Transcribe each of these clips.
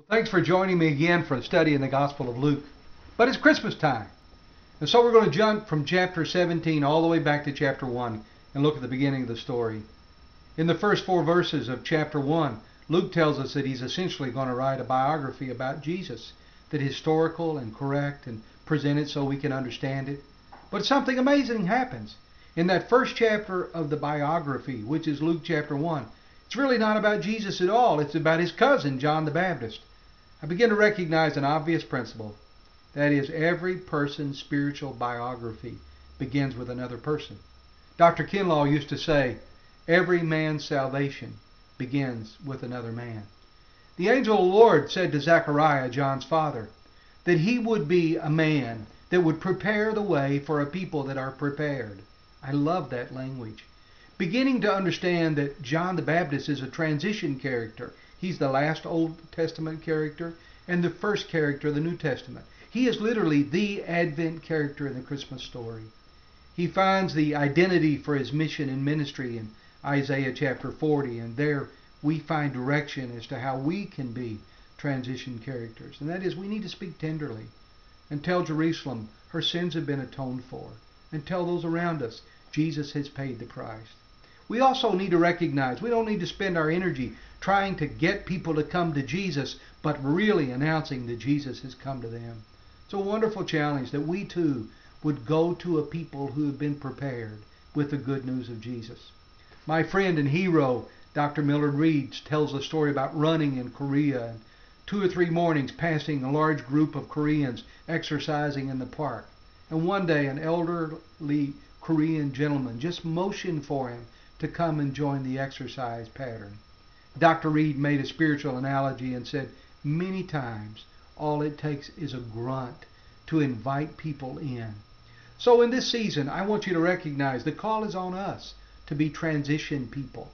Thanks for joining me again for a study in the Gospel of Luke. But it's Christmas time. And so we're going to jump from chapter 17 all the way back to chapter 1 and look at the beginning of the story. In the first 4 verses of chapter 1, Luke tells us that he's essentially going to write a biography about Jesus, that is historical and correct and presented so we can understand it. But something amazing happens. In that first chapter of the biography, which is Luke chapter 1, it's really not about Jesus at all. It's about his cousin, John the Baptist. I begin to recognize an obvious principle. That is, every person's spiritual biography begins with another person. Dr. Kinlaw used to say, every man's salvation begins with another man. The angel of the Lord said to Zechariah, John's father, that he would be a man that would prepare the way for a people that are prepared. I love that language. Beginning to understand that John the Baptist is a transition character. He's the last Old Testament character and the first character of the New Testament. He is literally the Advent character in the Christmas story. He finds the identity for his mission and ministry in Isaiah chapter 40, and there we find direction as to how we can be transition characters. And that is, we need to speak tenderly and tell Jerusalem her sins have been atoned for, and tell those around us Jesus has paid the price. We also need to recognize we don't need to spend our energy trying to get people to come to Jesus, but really announcing that Jesus has come to them. It's a wonderful challenge that we too would go to a people who have been prepared with the good news of Jesus. My friend and hero, Dr. Millard Reed, tells a story about running in Korea, and 2 or 3 mornings passing a large group of Koreans exercising in the park. And one day an elderly Korean gentleman just motioned for him to come and join the exercise pattern. Dr. Reed made a spiritual analogy and said, many times all it takes is a grunt to invite people in. So in this season, I want you to recognize the call is on us to be transition people,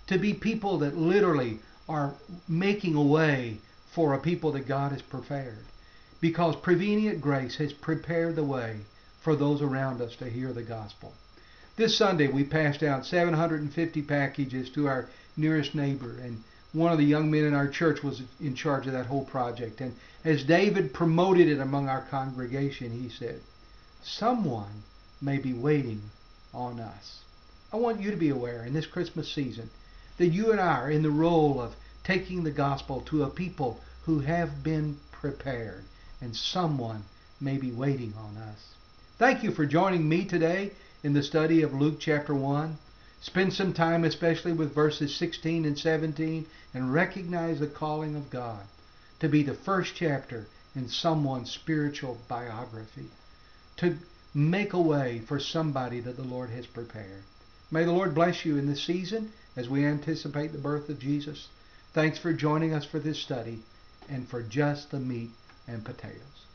to be people that literally are making a way for a people that God has prepared, because prevenient grace has prepared the way for those around us to hear the gospel. This Sunday we passed out 750 packages to our nearest neighbor, and one of the young men in our church was in charge of that whole project. And as David promoted it among our congregation, he said, someone may be waiting on us. I want you to be aware in this Christmas season that you and I are in the role of taking the gospel to a people who have been prepared, and someone may be waiting on us. Thank you for joining me today in the study of Luke chapter 1. Spend some time especially with verses 16 and 17 and recognize the calling of God to be the first chapter in someone's spiritual biography, to make a way for somebody that the Lord has prepared. May the Lord bless you in this season as we anticipate the birth of Jesus. Thanks for joining us for this study and for just the meat and potatoes.